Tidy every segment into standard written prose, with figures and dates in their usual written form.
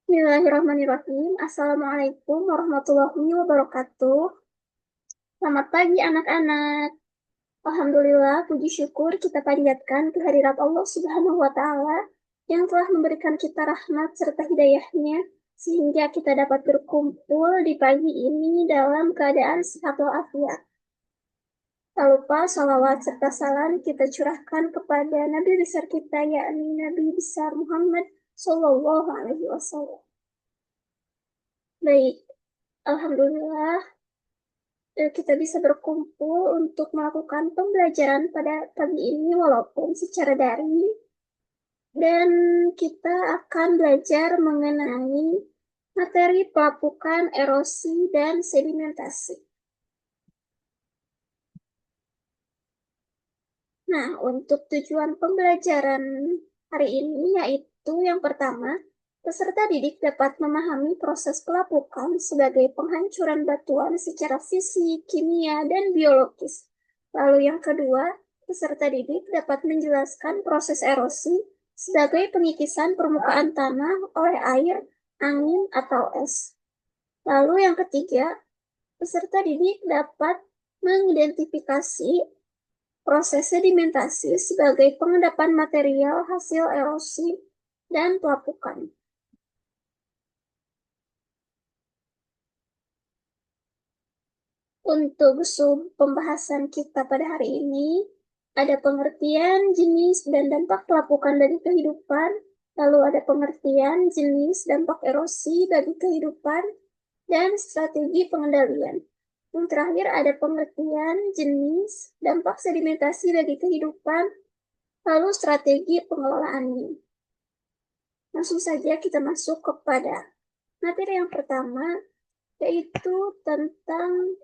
Bismillahirrahmanirrahim. Assalamualaikum warahmatullahi wabarakatuh. Selamat pagi anak-anak. Alhamdulillah, puji syukur kita panjatkan kehadirat Allah Subhanahu wa Ta'ala yang telah memberikan kita rahmat serta hidayahnya sehingga kita dapat berkumpul di pagi ini dalam keadaan sehat walafiat. Tak lupa salawat serta salam kita curahkan kepada Nabi besar kita, yakni Nabi besar Muhammad Sallallahu Alaihi Wasallam. Baik, Alhamdulillah, kita bisa berkumpul untuk melakukan pembelajaran pada pagi ini walaupun secara daring. Dan kita akan belajar mengenai materi pelapukan, erosi, dan sedimentasi. Nah, untuk tujuan pembelajaran hari ini yaitu yang pertama, peserta didik dapat memahami proses pelapukan sebagai penghancuran batuan secara fisik, kimia, dan biologis. Lalu yang kedua, peserta didik dapat menjelaskan proses erosi sebagai pengikisan permukaan tanah oleh air, angin, atau es. Lalu yang ketiga, peserta didik dapat mengidentifikasi proses sedimentasi sebagai pengendapan material hasil erosi dan pelapukan. Untuk sub pembahasan kita pada hari ini, ada pengertian, jenis, dan dampak pelapukan bagi kehidupan, lalu ada pengertian, jenis, dampak erosi bagi kehidupan, dan strategi pengendalian. Yang terakhir ada pengertian, jenis, dampak sedimentasi bagi kehidupan, lalu strategi pengelolaannya. Langsung saja kita masuk kepada materi yang pertama, yaitu tentang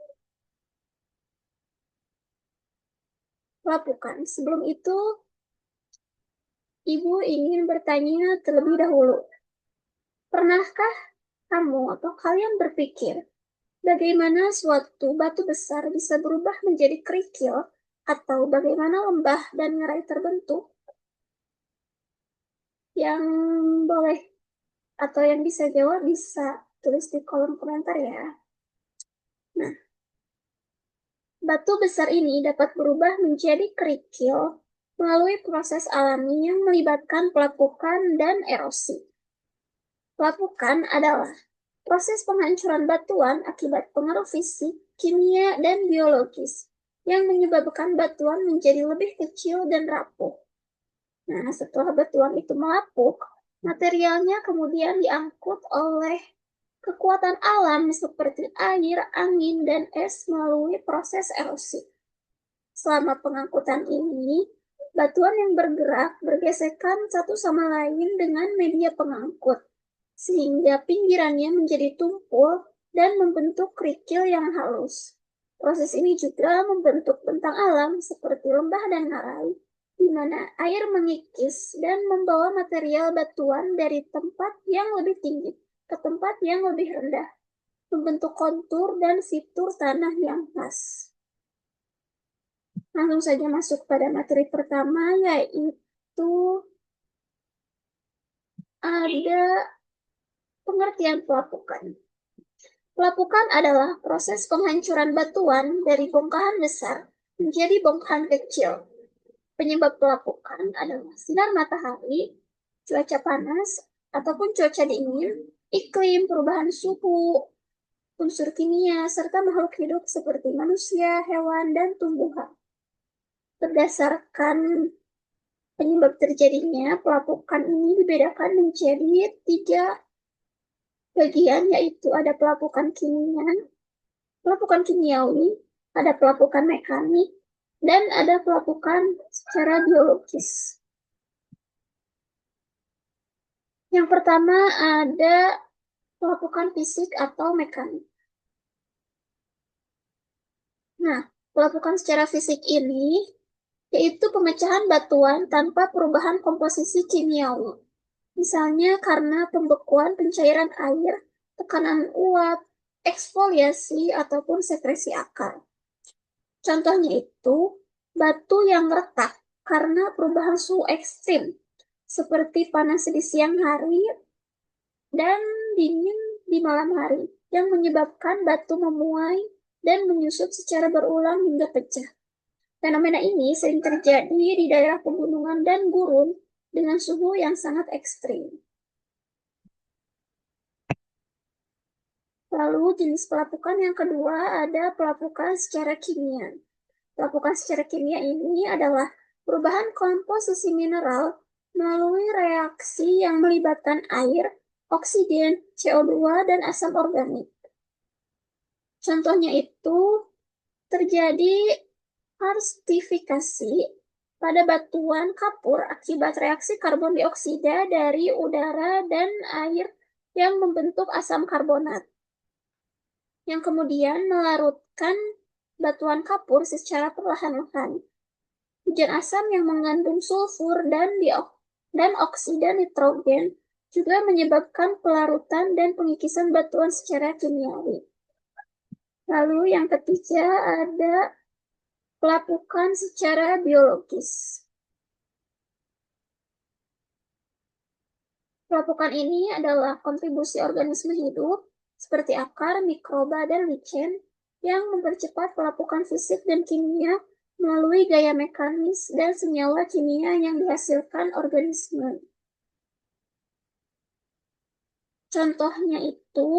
pelapukan. Sebelum itu, Ibu ingin bertanya terlebih dahulu. Pernahkah kamu atau kalian berpikir bagaimana suatu batu besar bisa berubah menjadi kerikil atau bagaimana lembah dan ngarai terbentuk? Yang boleh atau yang bisa jawab bisa tulis di kolom komentar ya. Nah, batu besar ini dapat berubah menjadi kerikil melalui proses alami yang melibatkan pelapukan dan erosi. Pelapukan adalah proses penghancuran batuan akibat pengaruh fisik, kimia, dan biologis yang menyebabkan batuan menjadi lebih kecil dan rapuh. Nah, setelah batuan itu melapuk, materialnya kemudian diangkut oleh kekuatan alam seperti air, angin, dan es melalui proses erosi. Selama pengangkutan ini, batuan yang bergerak bergesekan satu sama lain dengan media pengangkut, sehingga pinggirannya menjadi tumpul dan membentuk kerikil yang halus. Proses ini juga membentuk bentang alam seperti lembah dan ngarai, di mana air mengikis dan membawa material batuan dari tempat yang lebih tinggi ke tempat yang lebih rendah, membentuk kontur dan fitur tanah yang pas. Langsung saja masuk pada materi pertama, yaitu ada pengertian pelapukan. Pelapukan adalah proses penghancuran batuan dari bongkahan besar menjadi bongkahan kecil. Penyebab pelapukan adalah sinar matahari, cuaca panas, ataupun cuaca dingin, iklim, perubahan suhu, unsur kimia, serta makhluk hidup seperti manusia, hewan, dan tumbuhan. Berdasarkan penyebab terjadinya, pelapukan ini dibedakan menjadi 3 bagian, yaitu ada pelapukan kimia, pelapukan kimiawi, ada pelapukan mekanik, dan ada pelapukan secara biologis. Yang pertama ada pelapukan fisik atau mekanik. Nah, pelapukan secara fisik ini yaitu pemecahan batuan tanpa perubahan komposisi kimiawi. Misalnya karena pembekuan pencairan air, tekanan uap, eksfoliasi, ataupun sekresi akar. Contohnya itu, batu yang retak karena perubahan suhu ekstrim, seperti panas di siang hari, dan dingin di malam hari, yang menyebabkan batu memuai dan menyusut secara berulang hingga pecah. Fenomena ini sering terjadi di daerah pegunungan dan gurun dengan suhu yang sangat ekstrim. Lalu jenis pelapukan yang kedua ada pelapukan secara kimia. Pelapukan secara kimia ini adalah perubahan komposisi mineral melalui reaksi yang melibatkan air, oksigen, CO2, dan asam organik. Contohnya itu terjadi karstifikasi pada batuan kapur akibat reaksi karbon dioksida dari udara dan air yang membentuk asam karbonat, yang kemudian melarutkan batuan kapur secara perlahan-lahan. Hujan asam yang mengandung sulfur dan oksida nitrogen juga menyebabkan pelarutan dan pengikisan batuan secara kimiawi. Lalu yang ketiga ada pelapukan secara biologis. Pelapukan ini adalah kontribusi organisme hidup seperti akar, mikroba, dan lichen yang mempercepat pelapukan fisik dan kimia melalui gaya mekanis dan senyawa kimia yang dihasilkan organisme. Contohnya itu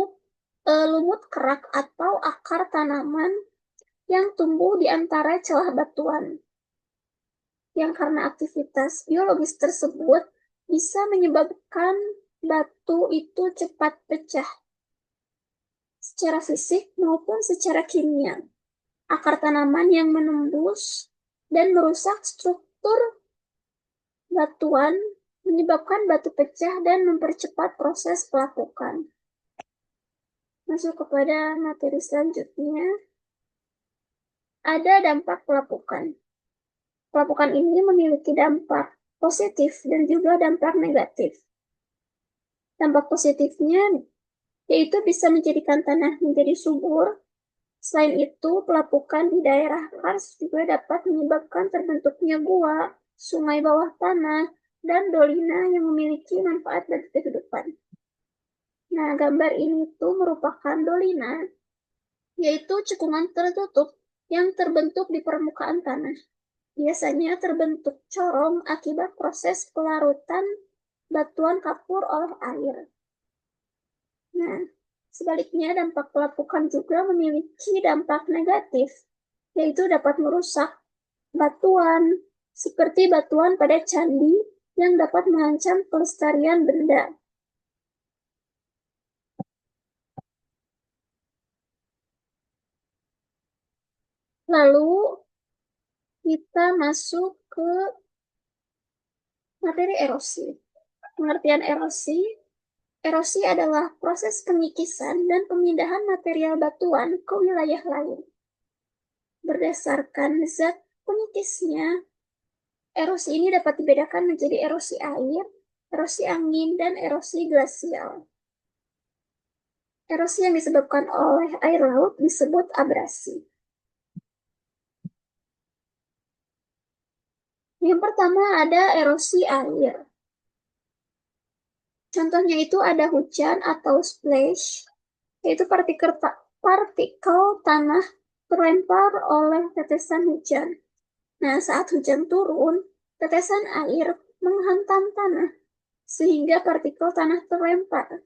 lumut kerak atau akar tanaman yang tumbuh di antara celah batuan, yang karena aktivitas biologis tersebut bisa menyebabkan batu itu cepat pecah secara fisik maupun secara kimia. Akar tanaman yang menembus dan merusak struktur batuan menyebabkan batu pecah dan mempercepat proses pelapukan. Masuk kepada materi selanjutnya, ada dampak pelapukan. Pelapukan ini memiliki dampak positif dan juga dampak negatif. Dampak positifnya yaitu bisa menjadikan tanah menjadi subur. Selain itu, pelapukan di daerah kars juga dapat menyebabkan terbentuknya gua, sungai bawah tanah, dan dolina yang memiliki manfaat bagi kehidupan. Nah, gambar ini tuh merupakan dolina, yaitu cekungan tertutup yang terbentuk di permukaan tanah. Biasanya terbentuk corong akibat proses pelarutan batuan kapur oleh air. Nah, sebaliknya dampak pelapukan juga memiliki dampak negatif, yaitu dapat merusak batuan, seperti batuan pada candi yang dapat mengancam kelestarian benda. Lalu kita masuk ke materi erosi. Pengertian erosi, erosi adalah proses pengikisan dan pemindahan material batuan ke wilayah lain. Berdasarkan zat pengikisnya, erosi ini dapat dibedakan menjadi erosi air, erosi angin, dan erosi glasial. Erosi yang disebabkan oleh air laut disebut abrasi. Yang pertama ada erosi air. Contohnya itu ada hujan atau splash, yaitu partikel tanah terlempar oleh tetesan hujan. Nah, saat hujan turun, tetesan air menghantam tanah, sehingga partikel tanah terlempar.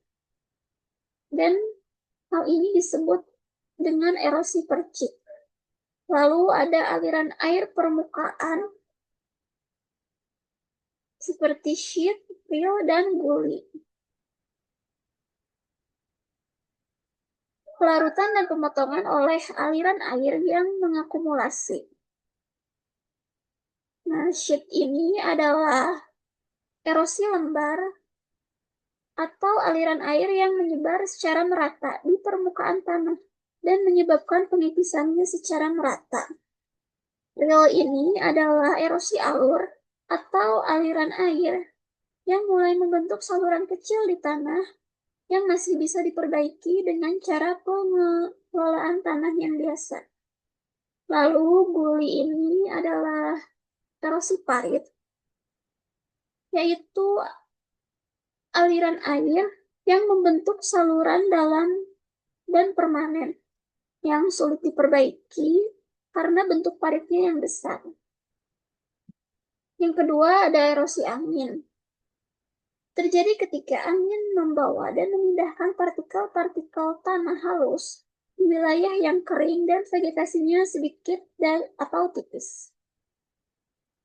Dan hal ini disebut dengan erosi percik. Lalu ada aliran air permukaan seperti sheet, rill, dan guli. Pelarutan dan pemotongan oleh aliran air yang mengakumulasi. Nah, sheet ini adalah erosi lembar atau aliran air yang menyebar secara merata di permukaan tanah dan menyebabkan pengikisannya secara merata. Rill ini adalah erosi alur atau aliran air yang mulai membentuk saluran kecil di tanah yang masih bisa diperbaiki dengan cara pengelolaan tanah yang biasa. Lalu guli ini adalah erosi parit, yaitu aliran air yang membentuk saluran dalam dan permanen yang sulit diperbaiki karena bentuk paritnya yang besar. Yang kedua ada erosi angin. Terjadi ketika angin membawa dan memindahkan partikel-partikel tanah halus di wilayah yang kering dan vegetasinya sedikit dan atau tipis.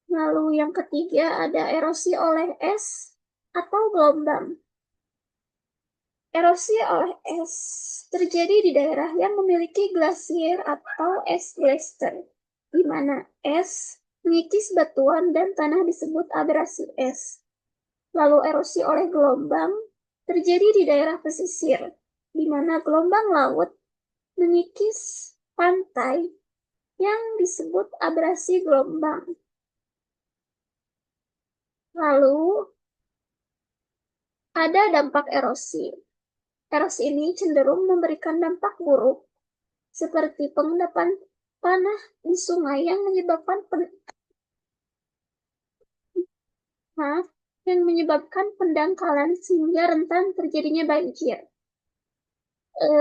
Lalu yang ketiga ada erosi oleh es atau gelombang. Erosi oleh es terjadi di daerah yang memiliki glasier atau es glacier, di mana es mengikis batuan dan tanah disebut abrasi es. Lalu erosi oleh gelombang terjadi di daerah pesisir, di mana gelombang laut mengikis pantai yang disebut abrasi gelombang. Lalu ada dampak erosi. Erosi ini cenderung memberikan dampak buruk, seperti pengendapan tanah di sungai yang menyebabkan pendangkalan sehingga rentan terjadinya banjir.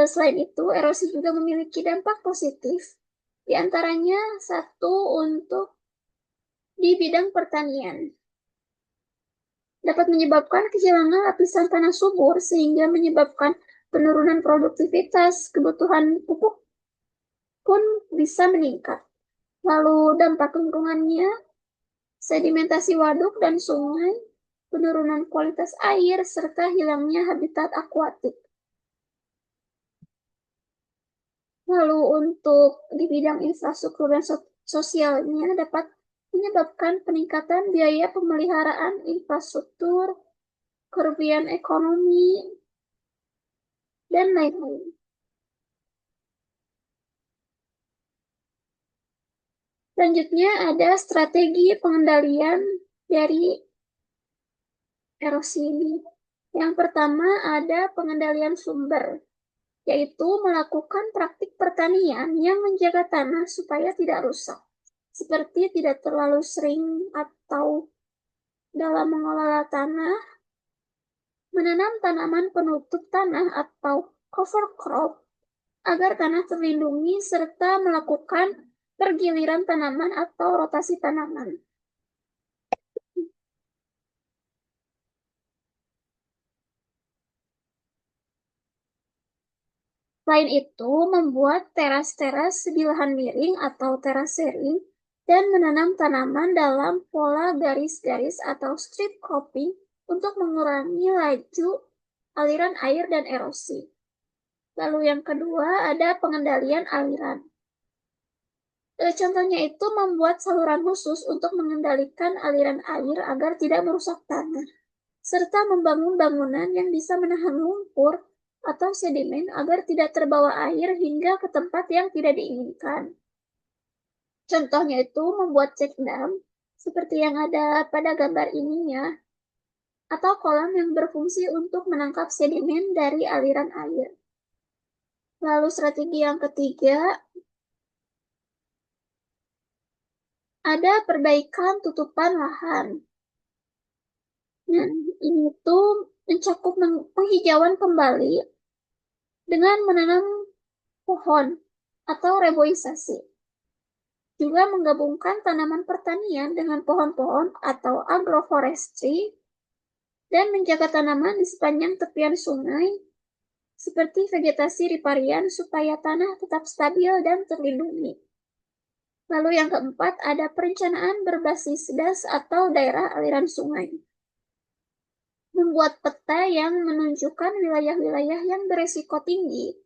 Selain itu, erosi juga memiliki dampak positif, di antaranya satu untuk di bidang pertanian. Dapat menyebabkan kehilangan lapisan tanah subur sehingga menyebabkan penurunan produktivitas, kebutuhan pupuk pun bisa meningkat. Lalu dampak lingkungannya, sedimentasi waduk dan sungai, penurunan kualitas air, serta hilangnya habitat akuatik. Lalu untuk di bidang infrastruktur dan sosialnya dapat menyebabkan peningkatan biaya pemeliharaan infrastruktur, kerugian ekonomi, dan lain-lain. Selanjutnya ada strategi pengendalian dari erosi ini. Yang pertama ada pengendalian sumber, yaitu melakukan praktik pertanian yang menjaga tanah supaya tidak rusak, seperti tidak terlalu sering atau dalam mengelola tanah, menanam tanaman penutup tanah atau cover crop agar tanah terlindungi, serta melakukan pergiliran tanaman atau rotasi tanaman. Selain itu, membuat teras-teras di lahan miring atau terasering dan menanam tanaman dalam pola garis-garis atau strip cropping untuk mengurangi laju aliran air dan erosi. Lalu yang kedua ada pengendalian aliran. Contohnya itu membuat saluran khusus untuk mengendalikan aliran air agar tidak merusak tanah, serta membangun bangunan yang bisa menahan lumpur atau sedimen agar tidak terbawa air hingga ke tempat yang tidak diinginkan. Contohnya itu membuat check dam, seperti yang ada pada gambar ini ya, atau kolam yang berfungsi untuk menangkap sedimen dari aliran air. Lalu strategi yang ketiga, ada perbaikan tutupan lahan. Nah, ini tuh mencakup penghijauan kembali dengan menanam pohon atau reboisasi. Juga menggabungkan tanaman pertanian dengan pohon-pohon atau agroforestry dan menjaga tanaman di sepanjang tepian sungai seperti vegetasi riparian supaya tanah tetap stabil dan terlindungi. Lalu yang keempat ada perencanaan berbasis das atau daerah aliran sungai. Membuat peta yang menunjukkan wilayah-wilayah yang beresiko tinggi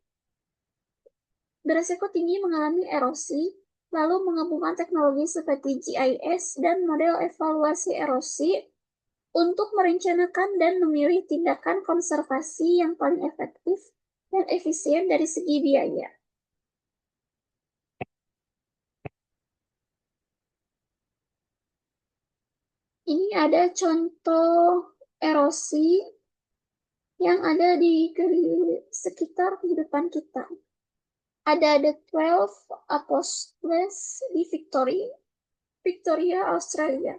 mengalami erosi, lalu menggabungkan teknologi seperti GIS dan model evaluasi erosi untuk merencanakan dan memilih tindakan konservasi yang paling efektif dan efisien dari segi biaya. Ini ada contoh erosi yang ada di sekitar kehidupan kita. Ada The 12 Apostles di Victoria, Australia.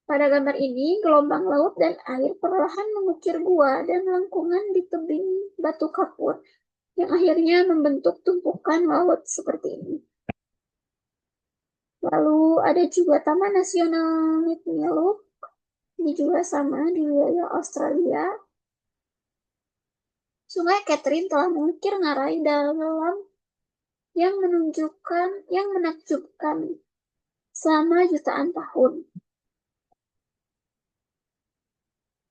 Pada gambar ini, gelombang laut dan air perlahan mengukir gua dan lengkungan di tebing batu kapur yang akhirnya membentuk tumpukan laut seperti ini. Lalu ada juga Taman Nasional Nitmiluk, ini juga sama di wilayah Australia. Sungai Catherine telah mengukir ngarai dalam yang menakjubkan selama jutaan tahun.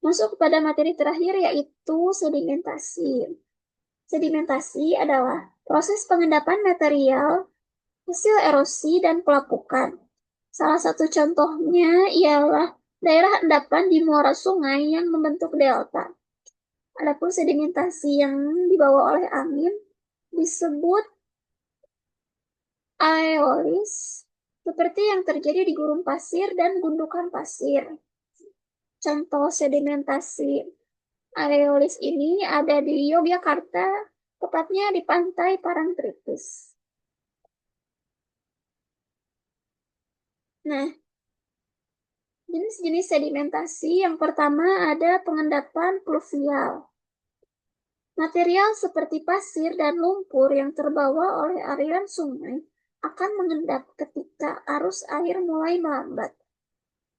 Masuk kepada materi terakhir yaitu sedimentasi. Sedimentasi adalah proses pengendapan material hasil erosi dan pelapukan. Salah satu contohnya ialah daerah endapan di muara sungai yang membentuk delta. Adapun sedimentasi yang dibawa oleh angin disebut aeolis, seperti yang terjadi di gurun pasir dan gundukan pasir. Contoh sedimentasi aeolis ini ada di Yogyakarta, tepatnya di pantai Parangtritis. Nah, jenis-jenis sedimentasi yang pertama ada pengendapan pluvial. Material seperti pasir dan lumpur yang terbawa oleh aliran sungai akan mengendap ketika arus air mulai melambat.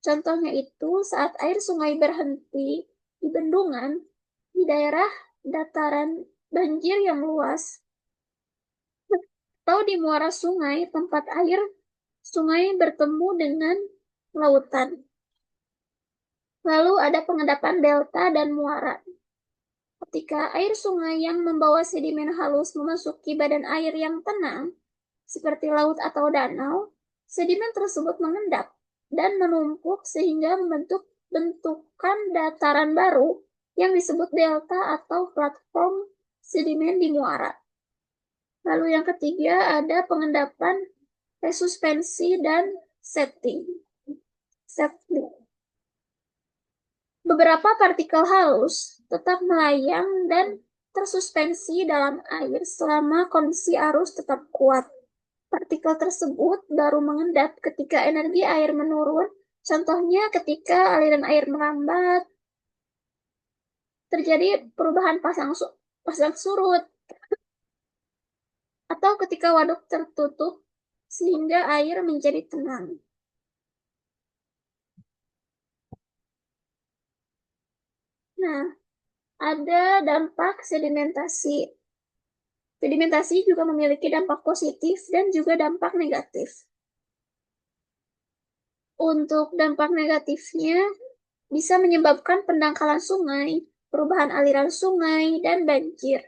Contohnya itu saat air sungai berhenti di bendungan di daerah dataran banjir yang luas atau di muara sungai tempat air sungai bertemu dengan lautan. Lalu ada pengendapan delta dan muara. Ketika air sungai yang membawa sedimen halus memasuki badan air yang tenang, seperti laut atau danau, sedimen tersebut mengendap dan menumpuk sehingga membentuk bentukan dataran baru yang disebut delta atau platform sedimen di muara. Lalu yang ketiga ada pengendapan resuspensi dan setting. Beberapa partikel halus tetap melayang dan tersuspensi dalam air selama kondisi arus tetap kuat. Partikel tersebut baru mengendap ketika energi air menurun, contohnya ketika aliran air melambat, terjadi perubahan pasang surut, atau ketika waduk tertutup sehingga air menjadi tenang. Nah, ada dampak sedimentasi. Sedimentasi juga memiliki dampak positif dan juga dampak negatif. Untuk dampak negatifnya, bisa menyebabkan pendangkalan sungai, perubahan aliran sungai, dan banjir.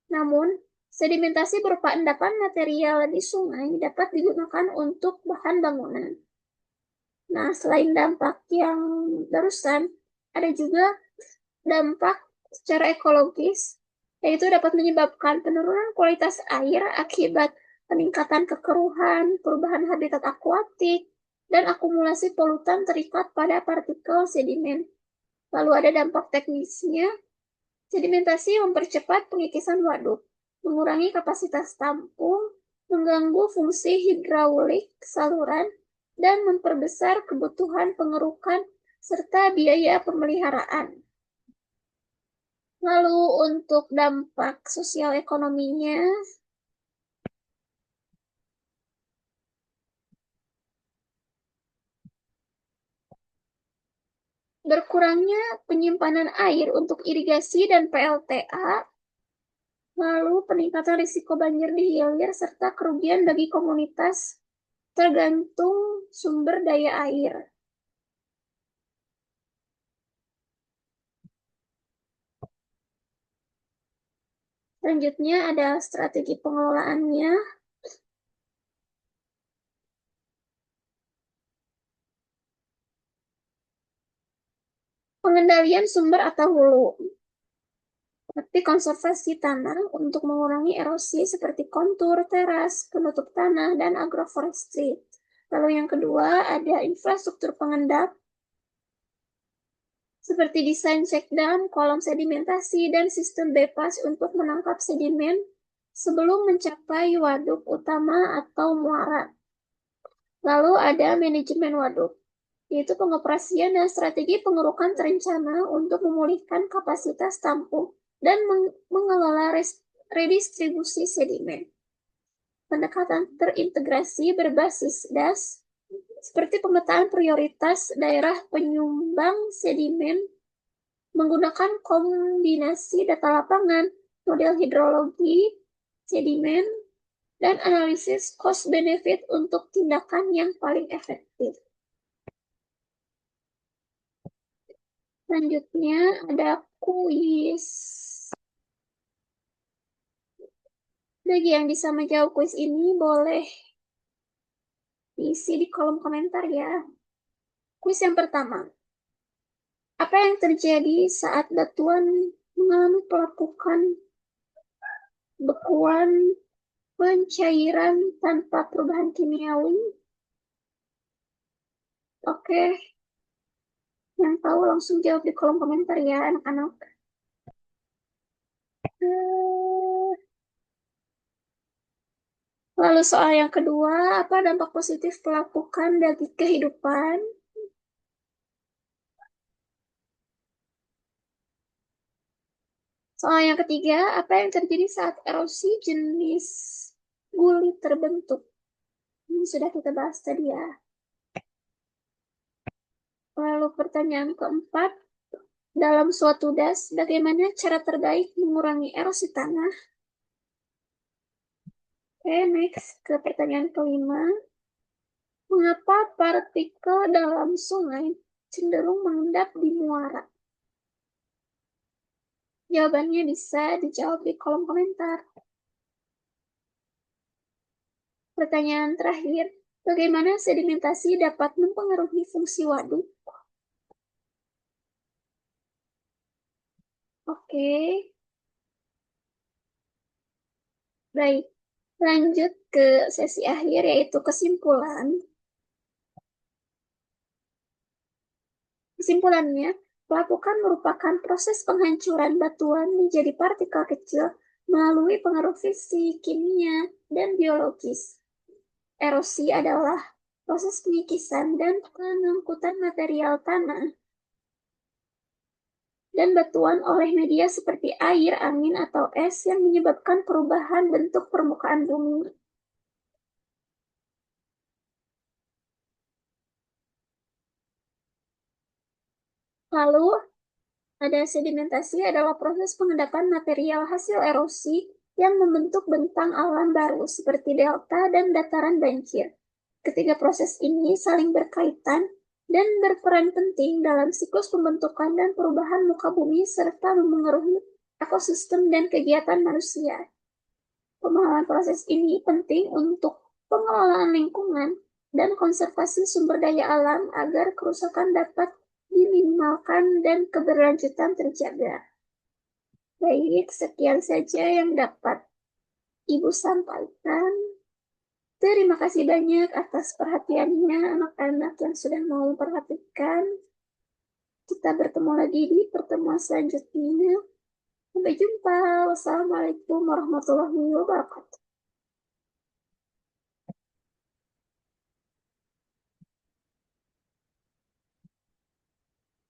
Namun, sedimentasi berupa endapan material di sungai dapat digunakan untuk bahan bangunan. Nah, selain dampak yang barusan, ada juga dampak secara ekologis, yaitu dapat menyebabkan penurunan kualitas air akibat peningkatan kekeruhan, perubahan habitat akuatik, dan akumulasi polutan terikat pada partikel sedimen. Lalu ada dampak teknisnya, sedimentasi mempercepat pengikisan waduk, mengurangi kapasitas tampung, mengganggu fungsi hidraulik saluran, dan memperbesar kebutuhan pengerukan serta biaya pemeliharaan. Lalu untuk dampak sosial ekonominya, berkurangnya penyimpanan air untuk irigasi dan PLTA, lalu peningkatan risiko banjir di hilir, serta kerugian bagi komunitas tergantung sumber daya air. Selanjutnya ada strategi pengelolaannya. Pengendalian sumber atau hulu. Seperti konservasi tanah untuk mengurangi erosi seperti kontur, teras, penutup tanah, dan agroforestry. Lalu yang kedua ada infrastruktur pengendap seperti desain check dam, kolom sedimentasi, dan sistem bypass untuk menangkap sedimen sebelum mencapai waduk utama atau muara. Lalu ada manajemen waduk. yaitu pengoperasian dan strategi pengurukan terencana untuk memulihkan kapasitas tampung dan mengelola redistribusi sedimen. Pendekatan terintegrasi berbasis DAS, seperti pemetaan prioritas daerah penyumbang sedimen, menggunakan kombinasi data lapangan, model hidrologi, sedimen, dan analisis cost-benefit untuk tindakan yang paling efektif. Selanjutnya ada kuis. Bagi yang bisa menjawab kuis ini boleh diisi di kolom komentar ya. Kuis yang pertama. Apa yang terjadi saat batuan mengalami pelapukan, bekuan, pencairan tanpa perubahan kimiawi? Oke, yang tahu langsung jawab di kolom komentar ya anak-anak. Lalu soal yang kedua, apa dampak positif pelapukan bagi kehidupan? Soal yang ketiga, apa yang terjadi saat erosi jenis guli terbentuk? Ini sudah kita bahas tadi ya. Lalu pertanyaan keempat, dalam suatu das, bagaimana cara terbaik mengurangi erosi tanah? Oke, next ke pertanyaan kelima. Mengapa partikel dalam sungai cenderung mengendap di muara? Jawabannya bisa dijawab di kolom komentar. Pertanyaan terakhir, bagaimana sedimentasi dapat mempengaruhi fungsi waduk? Oke, baik. Lanjut ke sesi akhir, yaitu kesimpulan. Kesimpulannya, pelapukan merupakan proses penghancuran batuan menjadi partikel kecil melalui pengaruh fisik, kimia, dan biologis. Erosi adalah proses pengikisan dan pengangkutan material tanah dan batuan oleh media seperti air, angin, atau es yang menyebabkan perubahan bentuk permukaan bumi. Lalu, ada sedimentasi adalah proses pengendapan material hasil erosi yang membentuk bentang alam baru seperti delta dan dataran banjir. Ketiga proses ini saling berkaitan dan berperan penting dalam siklus pembentukan dan perubahan muka bumi serta memengaruhi ekosistem dan kegiatan manusia. Pemahaman proses ini penting untuk pengelolaan lingkungan dan konservasi sumber daya alam agar kerusakan dapat diminimalkan dan keberlanjutan terjaga. Baik, sekian saja yang dapat Ibu sampaikan. Terima kasih banyak atas perhatiannya anak-anak yang sudah mau memperhatikan. Kita bertemu lagi di pertemuan selanjutnya. Sampai jumpa. Wassalamualaikum warahmatullahi wabarakatuh.